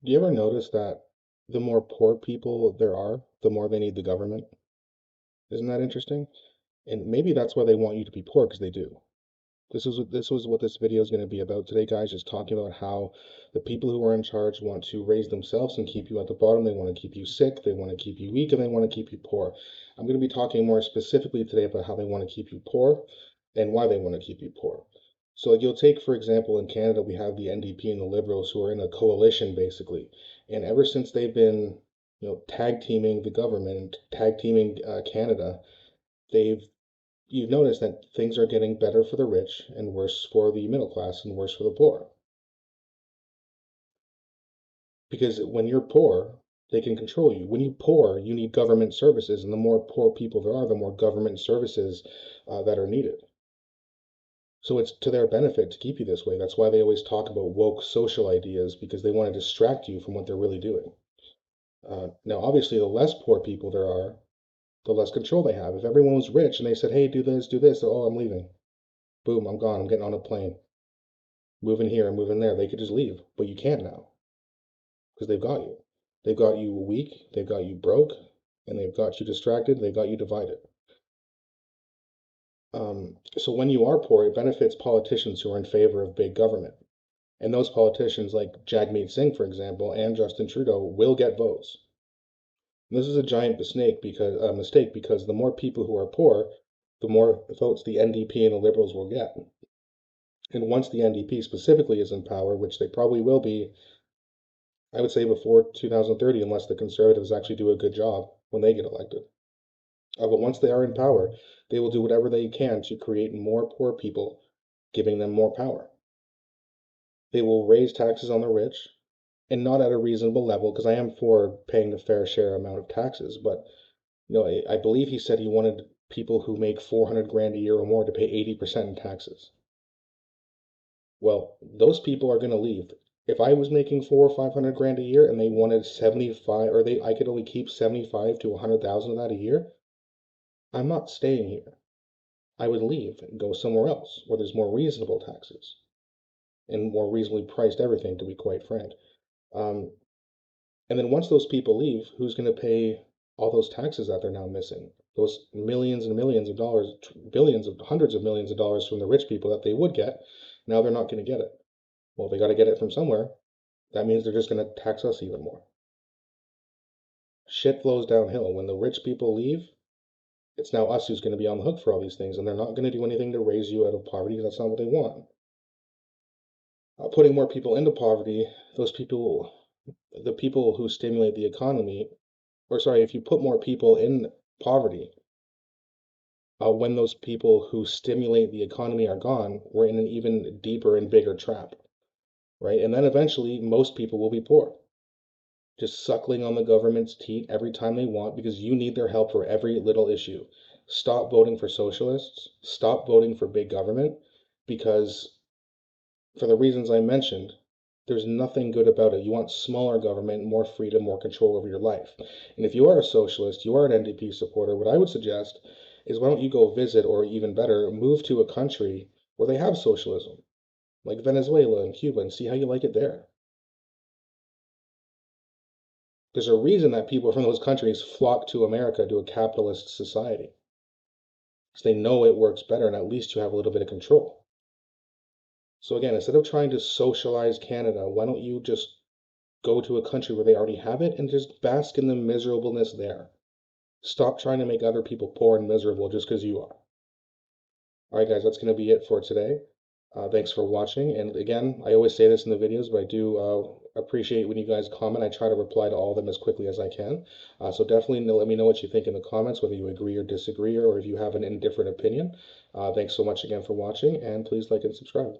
Do you ever notice that the more poor people there are, the more they need the government? Isn't that interesting? And maybe that's why they want you to be poor, because they do. This was what this video is going to be about today, guys. Just talking about how the people who are in charge want to raise themselves and keep you at the bottom. They want to keep you sick, they want to keep you weak, and they want to keep you poor. I'm going to be talking more specifically today about how they want to keep you poor and why they want to keep you poor. So you'll take, for example, in Canada, we have the NDP and the Liberals who are in a coalition basically. And ever since they've been, tag teaming the government, tag teaming Canada, they've you've noticed that things are getting better for the rich and worse for the middle class and worse for the poor. Because when you're poor, they can control you. When you're poor, you need government services, and the more poor people there are, the more government services that are needed. So it's to their benefit to keep you this way. That's why they always talk about woke social ideas, because they want to distract you from what they're really doing. Now, obviously, the less poor people there are, the less control they have. If everyone was rich and they said, hey, do this, oh, I'm leaving. Boom, I'm gone. I'm getting on a plane. Moving here and moving there. They could just leave, but you can't now because they've got you. They've got you weak, they've got you broke, and they've got you distracted, they've got you divided. So when you are poor, it benefits politicians who are in favor of big government. And those politicians, like Jagmeet Singh, for example, and Justin Trudeau, will get votes. And this is a giant mistake because the more people who are poor, the more votes the NDP and the Liberals will get. And once the NDP specifically is in power, which they probably will be, I would say before 2030, unless the Conservatives actually do a good job when they get elected. But once they are in power, they will do whatever they can to create more poor people, giving them more power. They will raise taxes on the rich, and not at a reasonable level, because I am for paying the fair share amount of taxes. But I believe he said he wanted people who make 400 grand a year or more to pay 80% in taxes. Well, those people are going to leave. If I was making 400 or 500 grand a year and they wanted 75, or I could only keep 75 to 100,000 of that a year, I'm not staying here. I would leave and go somewhere else where there's more reasonable taxes and more reasonably priced everything, to be quite frank. Um, and then once those people leave, who's going to pay all those taxes that they're now missing? Those millions and millions of dollars, billions of hundreds of millions of dollars from the rich people that they would get, now they're not going to get it. Well, they got to get it from somewhere. That means they're just going to tax us even more. Shit flows downhill. When the rich people leave, it's now us who's going to be on the hook for all these things, and they're not going to do anything to raise you out of poverty because that's not what they want. Putting more people into poverty, the people who stimulate the economy, or sorry, if you put more people in poverty, when those people who stimulate the economy are gone, we're in an even deeper and bigger trap, right? And then eventually, most people will be poor, just suckling on the government's teat every time they want because you need their help for every little issue. Stop voting for socialists. Stop voting for big government because, for the reasons I mentioned, there's nothing good about it. You want smaller government, more freedom, more control over your life. And if you are a socialist, you are an NDP supporter, what I would suggest is why don't you go visit, or even better, move to a country where they have socialism, like Venezuela and Cuba, and see how you like it there. There's a reason that people from those countries flock to America, to a capitalist society, because they know it works better and at least you have a little bit of control. So again, instead of trying to socialize Canada, why don't you just go to a country where they already have it and just bask in the miserableness there? Stop trying to make other people poor and miserable just because you are. All right, guys, that's going to be it for today. Thanks for watching. And again, I always say this in the videos, but I do appreciate when you guys comment. I try to reply to all of them as quickly as I can. So definitely let me know what you think in the comments, whether you agree or disagree, or if you have an indifferent opinion. Thanks so much again for watching, and please like and subscribe.